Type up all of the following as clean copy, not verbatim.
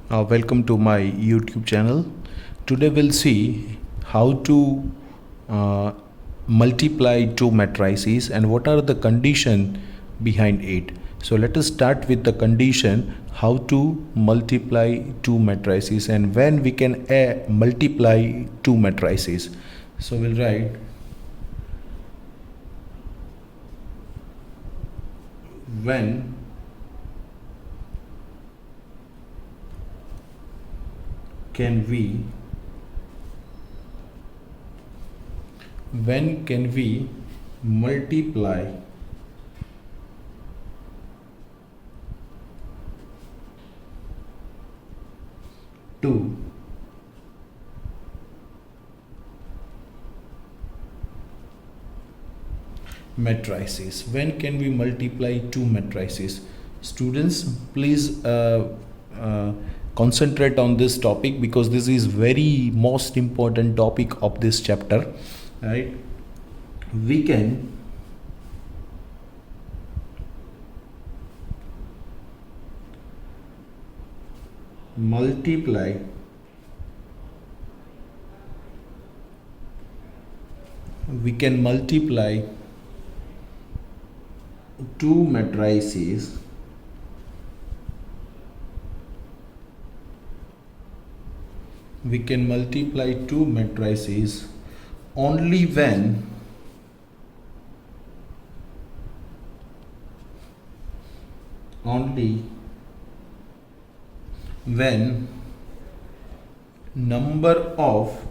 Welcome to my YouTube channel. Today we'll see how to uh, multiply two matrices and what are the condition behind it. So let us start with the condition how to multiply two matrices and when we can multiply two matrices. So we'll write when can we multiply two matrices? When can we multiply two matrices? Students, please concentrate on this topic because this is very most important topic of this chapter, right? We can multiply two matrices only when number of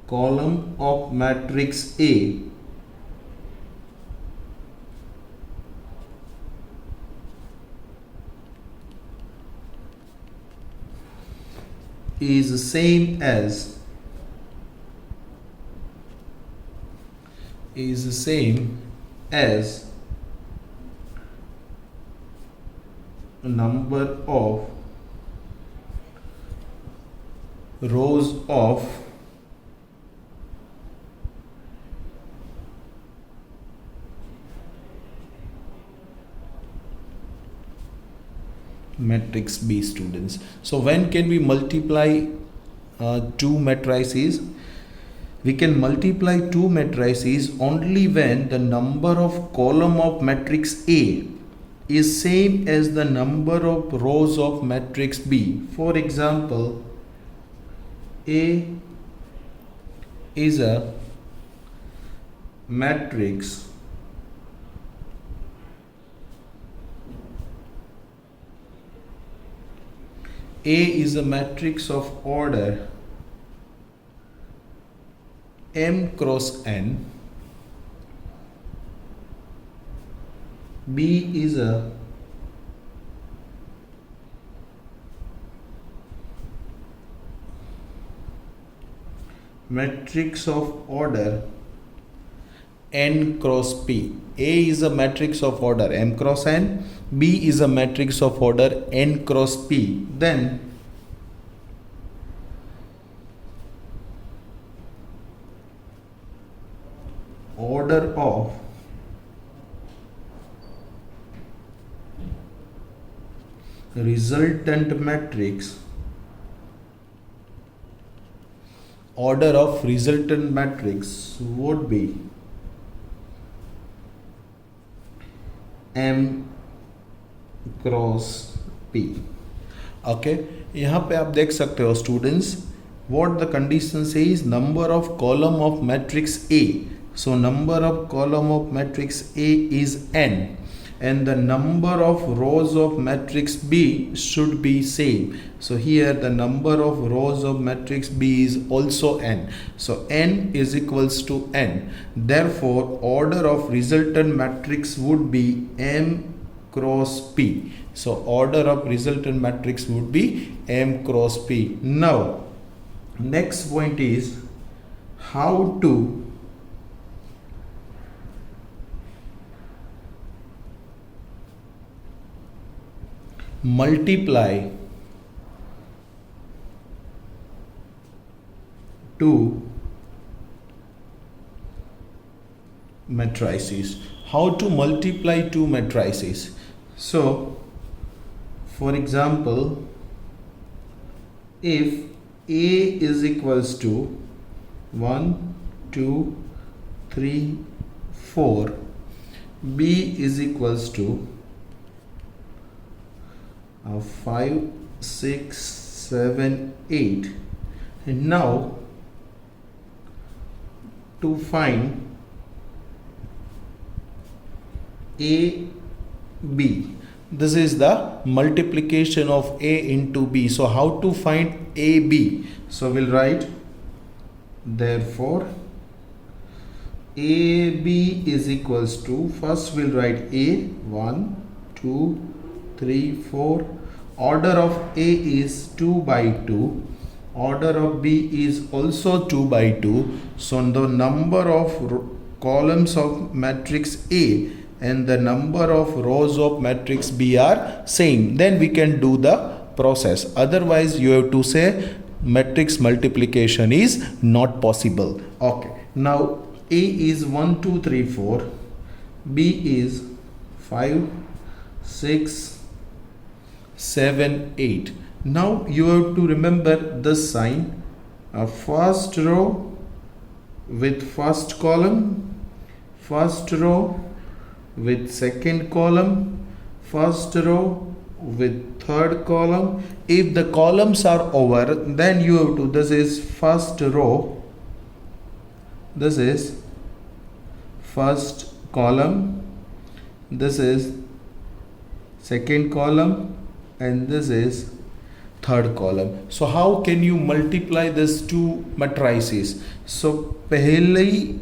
column of matrix A is same as number of rows of matrix B, students. So when can we multiply two matrices? We can multiply two matrices only when the number of column of matrix A is same as the number of rows of matrix B. For example, A is a matrix of order m cross n. B is a matrix of order n cross p. A is a matrix of order m cross n. B is a matrix of order n cross p. Then order of resultant matrix would be m cross p. Okay, यहाँ पे आप देख सकते हो students what the condition says, number of column of matrix A. So number of column of matrix A is n and the number of rows of matrix B should be same. So here the number of rows of matrix B is also n. So n is equals to n. Therefore order of resultant matrix would be m cross p. So order of resultant matrix would be m cross p. Now next point is how to multiply two matrices. How to multiply two matrices? So for example, if A is equals to 1 2 3 4, B is equals to 5 6 7 8, and now to find A B, this is the multiplication of A into B. So how to find AB? So we'll write, therefore AB is equals to, first we'll write A 1 2 3 4, order of A is 2 by 2, order of B is also 2 by 2. So the number of columns of matrix A and the number of rows of matrix B are same, then we can do the process. Otherwise you have to say matrix multiplication is not possible. Okay, now A is 1 2 3 4, B is 5 6 7 8. Now you have to remember this sign, a first row with first column, first row with second column, first row with third column. If the columns are over, then you have to, this is first row, this is first column, this is second column, and this is third column. So how can you multiply these two matrices? So पहली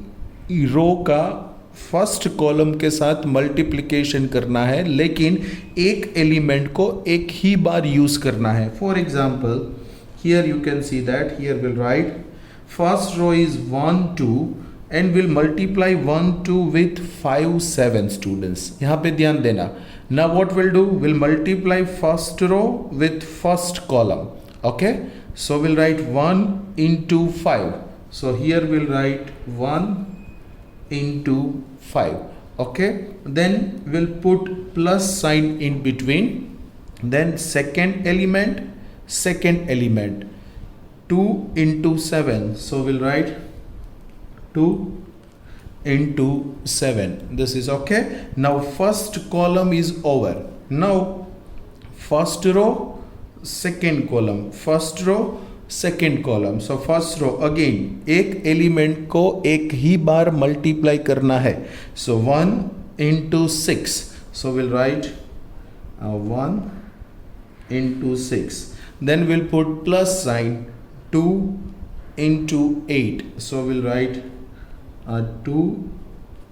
रो का first column के साथ multiplication करना है, लेकिन एक element को एक ही बार यूज करना है. For example, here you can see that, here will write first row is 1 2 and will multiply 1 2 with 5 7 students. यहाँ पे ध्यान देना. Now what we'll do, we'll multiply first row with first column. Okay, so we'll write 1 into 5. So here we'll write 1 into 5. Okay, then we'll put plus sign in between, then second element 2 into 7. So we'll write 2 into 7. This is okay. Now first column is over. Now first row, second column, first row, second column. So first row again, एक element को एक ही बार multiply करना है. So 1 into 6. So we'll write 1 into 6. Then we'll put plus sign, 2 into 8. So we'll write 2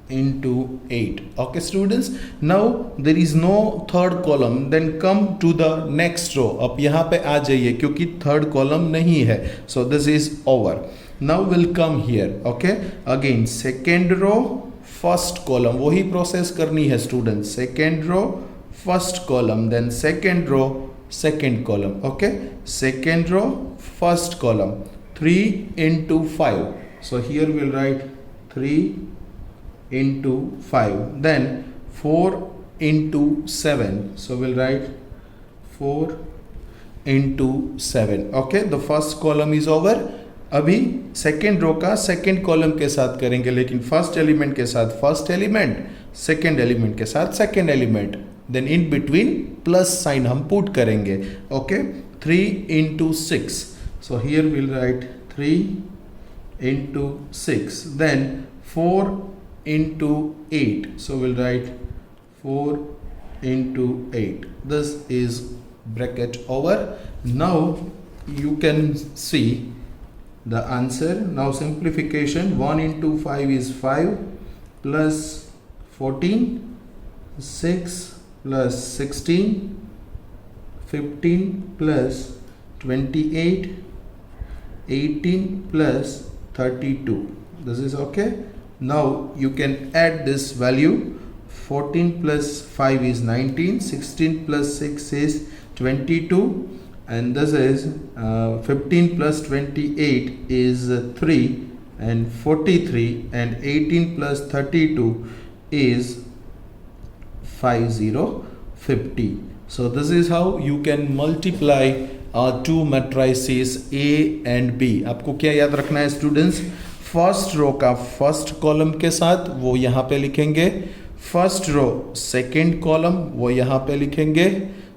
into 8. Okay students, now there is no third column, then come to the next row. अब यहाँ पे आ जाइए क्योंकि third column नहीं है. So this is over. Now we'll come here. Okay, again second row, first column, वही process करनी है students. Second row, first column, then second row, second column. Okay, second row, first column, 3 into 5. So here we'll write 3 into 5, then 4 into 7. So we'll write 4 into 7. Okay, the first column is over. अभी second row का second column के साथ करेंगे, लेकिन first element के साथ first element, second element के साथ second element, then in between plus sign हम पुट करेंगे. Okay, 3 into 6. So here we'll write 3 into 6, then 4 into 8. So we'll write 4 into 8. This is bracket over. Now you can see the answer. Now simplification, 1 into 5 is 5 plus 14, 6 plus 16, 15 plus 28, 18 plus 32. This is okay. Now you can add this value. 14 plus 5 is 19, 16 plus 6 is 22, and this is 15 plus 28 is 3 and 43, and 18 plus 32 is 50. 50. So this is how you can multiply two matrices A and B. आपको क्या याद रखना है students? First row का first column के साथ वो यहाँ पे लिखेंगे, फर्स्ट रो सेकेंड कॉलम वो यहाँ पे लिखेंगे,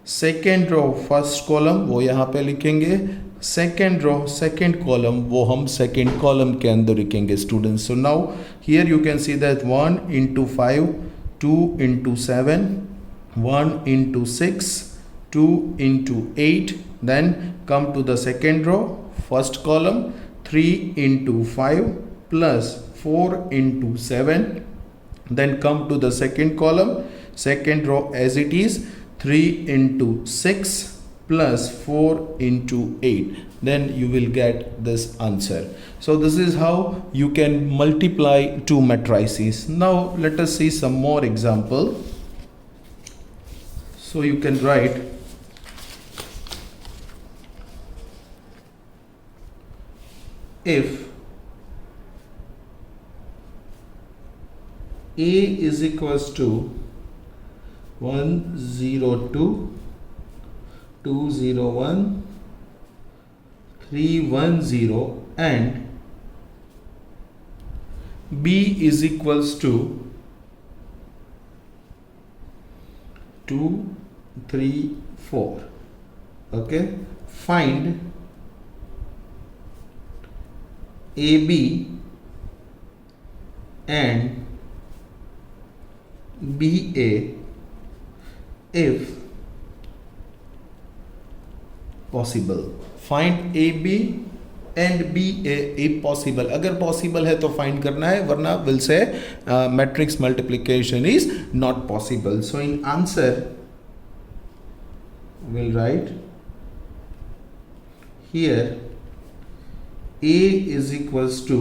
सेकेंड रो फर्स्ट कॉलम वो यहाँ पे लिखेंगे, सेकेंड रो सेकेंड कॉलम वो हम सेकेंड कॉलम के अंदर लिखेंगे students. So now here you can see that 1 into 5, 2 into 7, 1 into 6, 2 into 8. Then come to the second row, first column 3 into 5 plus 4 into 7. Then come to the second column, second row as it is, 3 into 6 plus 4 into 8. Then you will get this answer. So this is how you can multiply two matrices. Now let us see some more example. So you can write if A is equals to 102, 201, 310 and B is equals to 2, 3, 4. Okay, find AB and BA if possible. Find AB and BA if possible. अगर possible है तो find करना है, वरना will say matrix multiplication is not possible. So in answer we'll write here A is equals to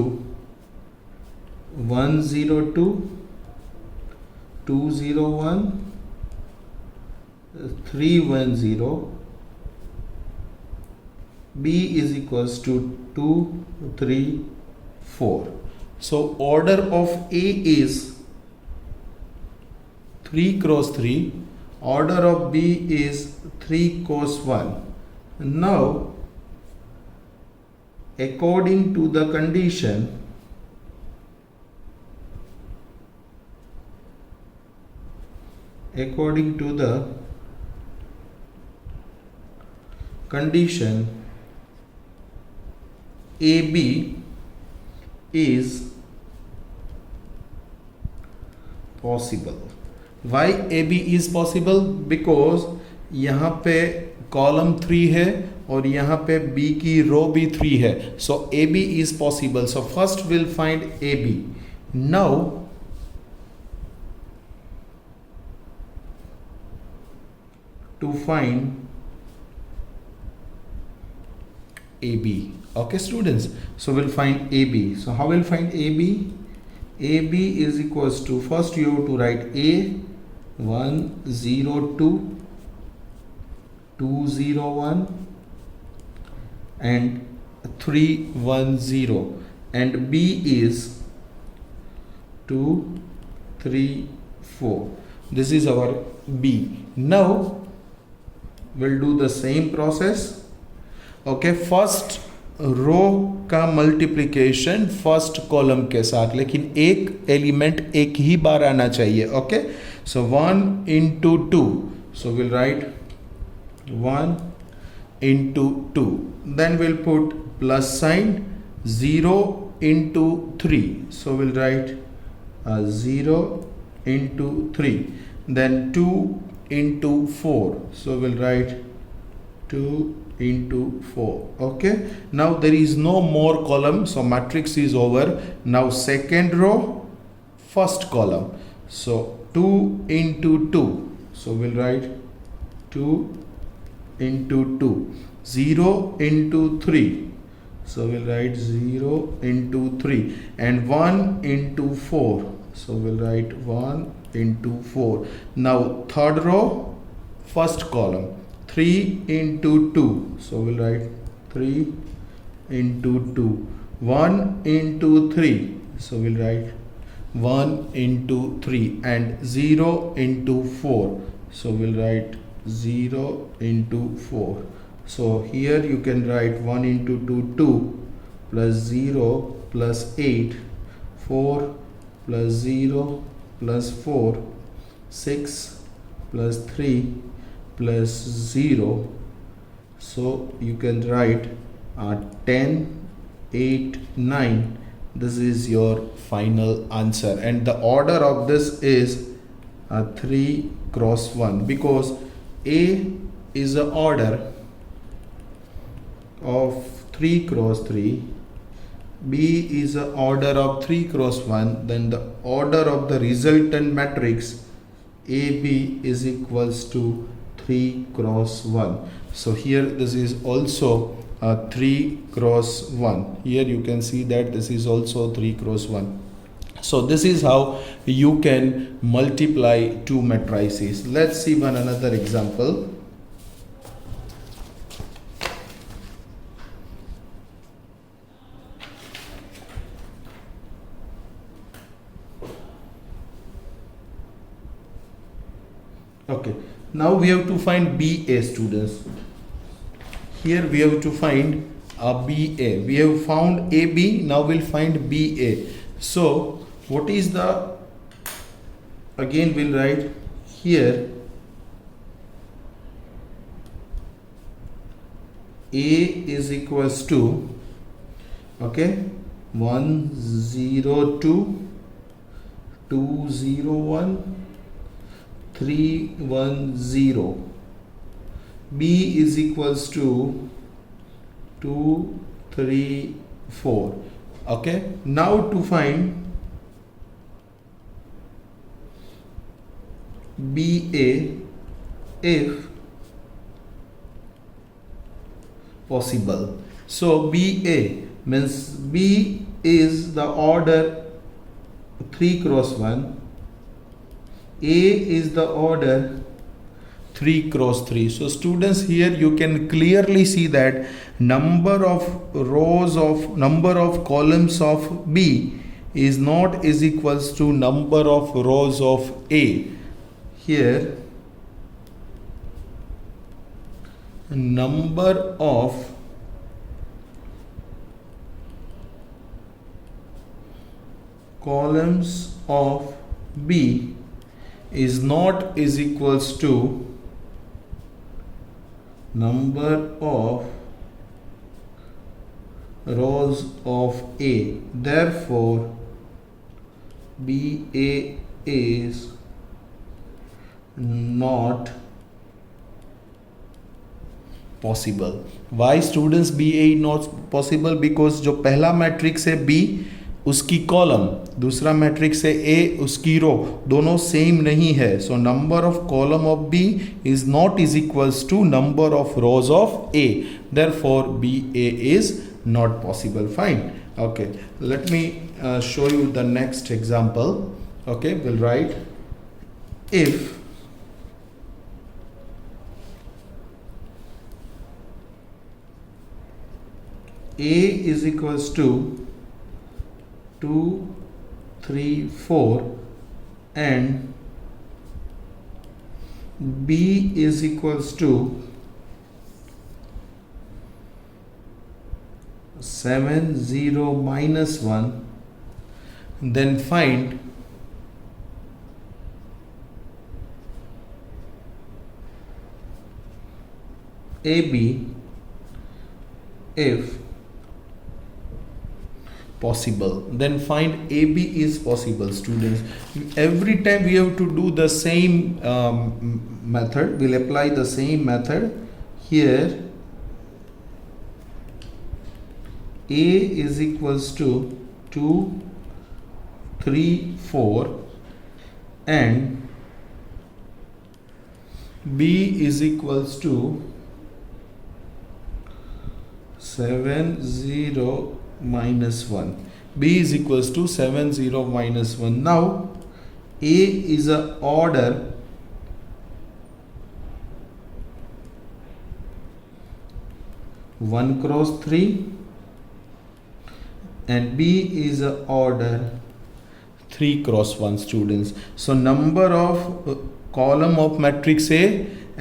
102, 201, 310, B is equals to 2, 3, 4. So order of A is 3 cross 3, order of B is 3 cross 1. Now according to the condition, AB is possible. Why AB is possible? Because यहाँ पे column 3 है और यहाँ पे B की रो भी 3 है. So AB is possible. So first we'll find AB. Now to find AB. Okay students, so we'll find AB. So how we'll find AB? AB is equals to, first you have to write A 102, 201 and 310 and B is 2, 3, 4. This is our B. Now we'll do the same process. Okay, first row का multiplication first column के साथ, लेकिन एक element एक ही बार आना चाहिए. Okay, so 1 into 2, so we'll write 1 into 2, then we'll put plus sign, 0 into 3, so we'll write 0 into 3, then 2 into 4, so we'll write 2 into 4. Okay, now there is no more column, so matrix is over. Now second row, first column, so 2 into 2, so we'll write 2 into 2, 0 into 3, so we'll write 0 into 3 and 1 into 4, so we'll write 1 into 4. Now third row, first column, 3 into 2, so we'll write 3 into 2, 1 into 3, so we'll write 1 into 3 and 0 into 4, So we'll write 0 into 4. So here you can write 1 into 2, 2 plus 0 plus 8, 4 plus 0 plus 4, 6 plus 3 plus 0. So you can write 10, 8, 9. This is your final answer, and the order of this is 3 cross 1, because A is the order of 3 cross 3, B is the order of 3 cross 1, then the order of the resultant matrix AB is equals to 3 cross 1. So here this is also 3 cross 1. Here you can see that this is also 3 cross 1. So this is how you can multiply two matrices. Let's see one another example. Okay, now we have to find BA, students. Here we have to find BA. We have found AB, now we'll find BA. So what is the, again we'll write here A is equals to, okay, 102, 201, 310. B is equals to 2, 3, 4. Okay, now to find BA if possible. So BA means B is the order 3 cross 1, A is the order 3 cross 3. So students, here you can clearly see that number of columns of B is not is equals to number of rows of A. Here number of columns of B is not is equals to number of rows of A. Therefore BA is not possible. Why students BA not possible? Because जो पहला matrix है B उसकी column, दूसरा matrix है A उसकी रो, दोनों same नहीं है. So number of column of B is not is equals to number of rows of A. Therefore BA इज not possible. Fine. Okay, let me show you the next example. Okay, we'll write if A is equals to 2, 3, 4 and B is equals to 7, 0, minus 1, then find AB if possible. Then find AB is possible. Students, every time we have to do the same method. We'll apply the same method here. A is equals to 2, 3, 4 and B is equals to 7, 0, minus 1. B is equals to 7, 0, minus 1. Now A is a order one cross 3 and B is a order 3 cross 1. Students, so number of column of matrix A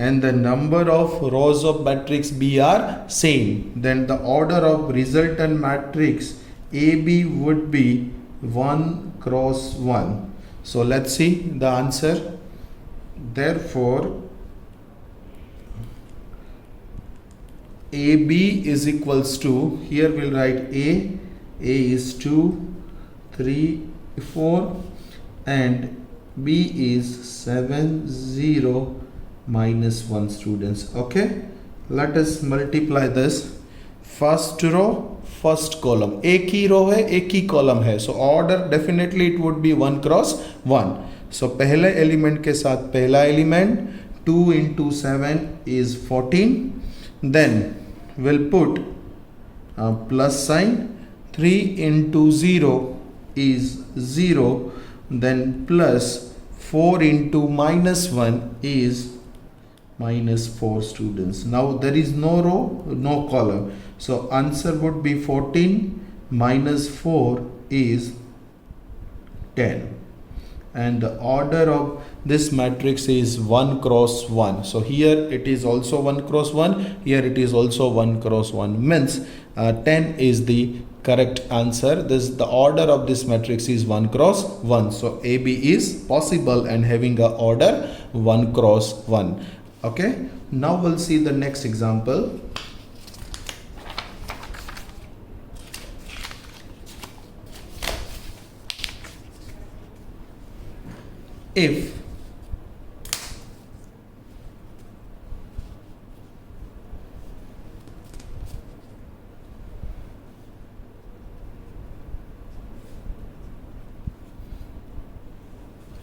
and the number of rows of matrix B are same, then the order of resultant matrix AB would be 1 cross 1. So let's see the answer. Therefore, AB is equals to, here we'll write A is 2, 3, 4 and B is 7, 0, minus 1 students. Okay, let us multiply this. First row, first column, एक ही रो है एक ही column है, so order definitely it would be 1 cross 1. So पहले element के साथ पहला element, 2 into 7 is 14, then we'll put a plus sign, 3 into 0 is 0, then plus 4 into minus 1 is minus 4 students. Now there is no row, no column, so answer would be 14 minus 4 is 10, and the order of this matrix is 1 cross 1. So here it is also 1 cross 1, here it is also 1 cross 1, means 10 is the correct answer. The order of this matrix is 1 cross 1. So AB is possible and having a order 1 cross 1. Okay, now we'll see the next example. If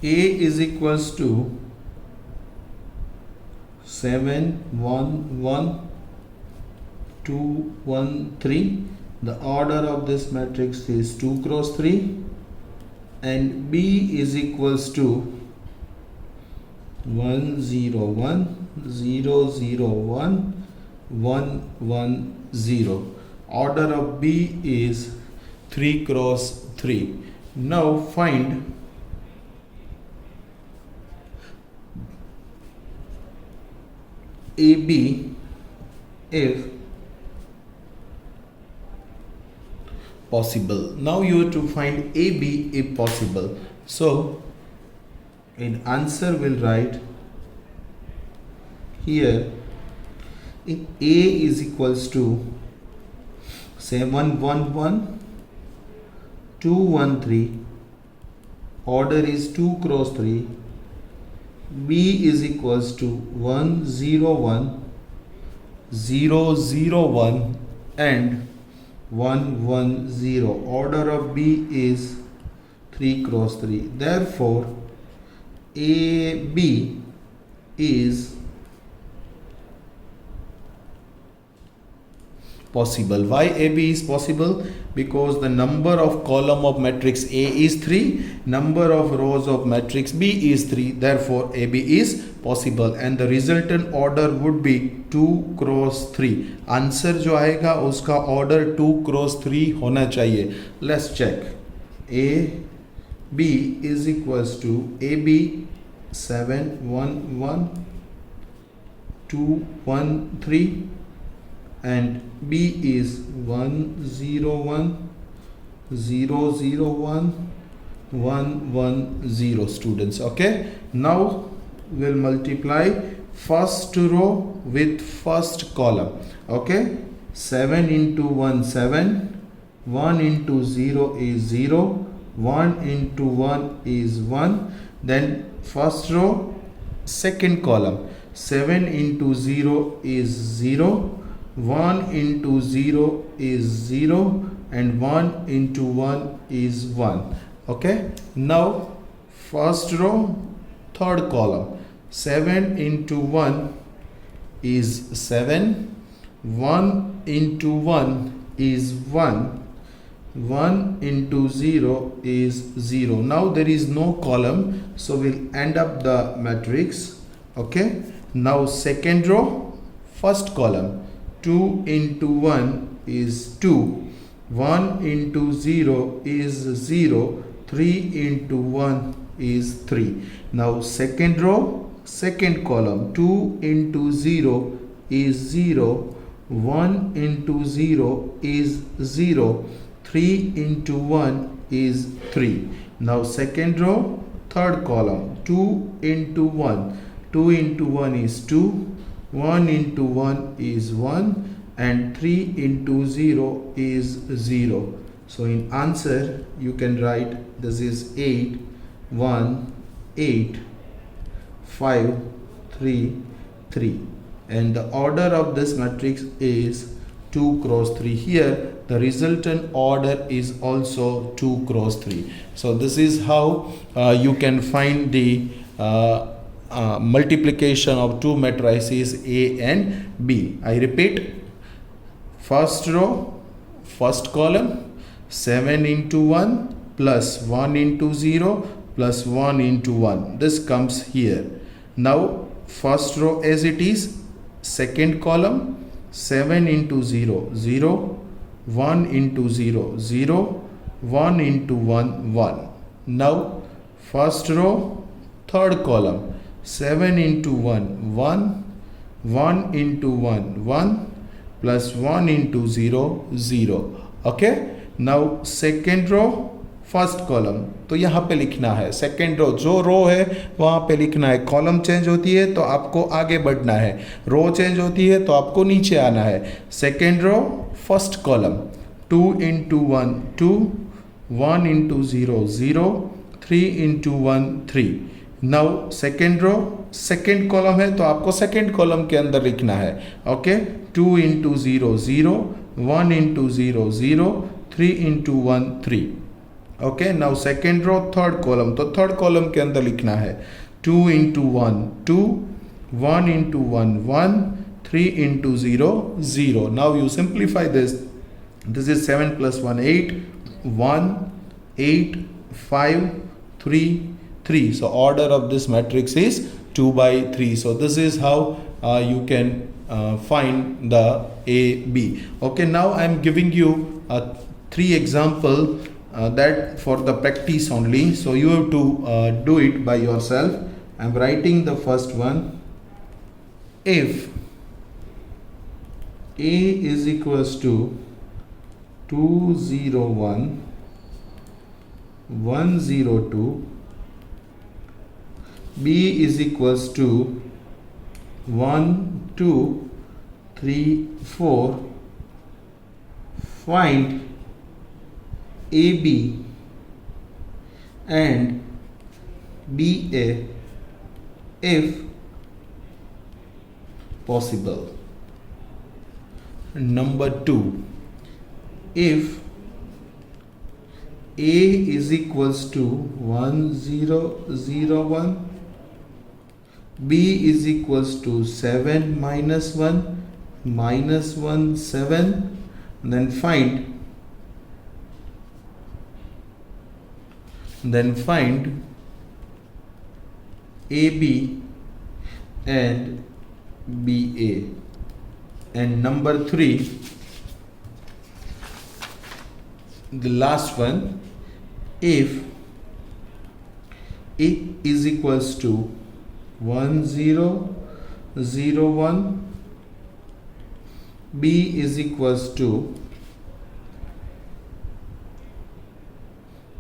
A is equals to 7, 1, 1, 2, 1, 3, the order of this matrix is 2 cross 3, and B is equals to 1, 0, 1, 0, 0, 1, 1, 1, 0. Order of B is 3 cross 3. Now find AB if possible. Now you have to find AB if possible. So in answer we'll write here, if A is equals to 7, 1, 1, 2, 1, 3, order is 2 cross 3, B is equals to 1, 0, 1, 0, 0, 1 and 1, 1, 0. Order of B is 3 cross 3. Therefore, AB is possible. Why AB is possible? Because the number of column of matrix A is 3, number of rows of matrix B is 3, therefore AB is possible and the resultant order would be 2 cross 3. Answer जो आएगा उसका order 2 cross 3 होना चाहिए. Let's check. A B is equals to AB 7, 1, 1, 2, 1, 3 and B is 1, 0, 1, 0, 0, 1, 1, 1, 0 students. Okay, now we'll multiply first row with first column. Okay, 7 into 1 7, 1 into 0 is 0, 1 into 1 is 1, then first row second column, 7 into 0 is 0, 1 into 0 is 0 and 1 into 1 is 1. Okay, now first row third column, 7 into 1 is 7, 1 into 1 is 1, 1 into 0 is 0. Now there is no column, so we'll end up the matrix. Okay, now second row first column, 2 into 1 is 2, 1 into 0 is 0, 3 into 1 is 3. Now second row second column, 2 into 0 is 0, 1 into 0 is 0, 3 into 1 is 3. Now second row, third column, 2 into 1, 2 into 1 is 2, 1 into 1 is 1, and 3 into 0 is 0. So in answer you can write this is 8, 1, 8, 5, 3, 3. And the order of this matrix is 2 cross 3. Here the resultant order is also 2 cross 3. So this is how you can find the multiplication of two matrices A and B. I repeat, first row, first column, 7 into 1 plus 1 into 0 plus 1 into 1. This comes here. Now first row as it is, second column, 7 into 0, 0, 1 into 0, 0, 1 into 1, 1. Now first row, third column, 7 into 1, 1, 1 into 1, 1, plus 1 into 0, 0. Okay. Now second row, first column, तो यहाँ पे लिखना है second रो, जो रो है वहाँ पे लिखना है. कॉलम चेंज होती है तो आपको आगे बढ़ना है, रो चेंज होती है तो आपको नीचे आना है. Second row, first column, 2 into 1 2, 1 into 0 0, 3 into 1 3. Now second row, second column है तो आपको सेकेंड कॉलम के अंदर लिखना है. Okay, 2 into 0 0, 1 into 0 0, 3 into 1 3. Okay, now second row, third column, तो थर्ड कॉलम के अंदर लिखना है 2 into 1 2, 1 into 1 1, 3 into 0 0. Now you simplify this. This is 7 plus 1 8, 1 8 5 3 3. So order of this matrix is 2 by 3. So this is how you can find the A, B. Okay, now I am giving you 3 example that for the practice only. So you have to do it by yourself. I am writing the first one. If A is equals to 201 102, B is equals to 1 2 3 4, find AB and BA if possible. Number 2, if A is equals to 1001, B is equals to 7 minus 1 minus 1 7, then find AB and BA. And number 3, the last one, if A is equals to 1001, B is equals to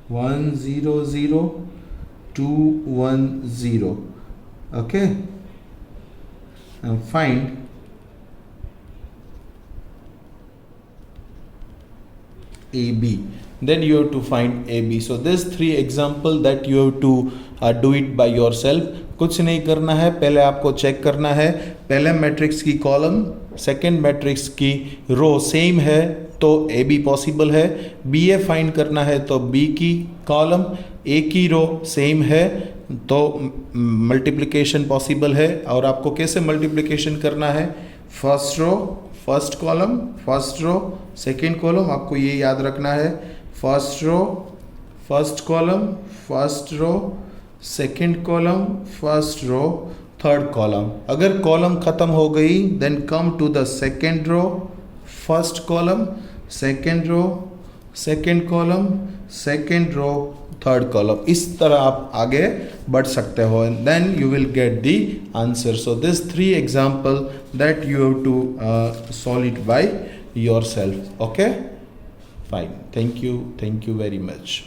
100210. Okay, and find AB. Then you have to find AB. So this 3 example that you have to do it by yourself. कुछ नहीं करना है, पहले आपको check करना है, पहले matrix की कॉलम, सेकेंड मैट्रिक्स की रो सेम है तो ए बी पॉसिबल है. बी ए फाइंड करना है तो बी की कॉलम, ए की रो सेम है तो मल्टीप्लिकेशन पॉसिबल है. और आपको कैसे मल्टीप्लिकेशन करना है, first row first column, first row second column, आपको ये याद रखना है. First row first column, first row second column, first row third column. अगर कॉलम खत्म हो गई then come to the second row, first column, second row, second column, second row, third column, इस तरह आप आगे बढ़ सकते हो and then you will get the answer. So this 3 example that you have to solve it by yourself. Okay, fine. Thank you very much.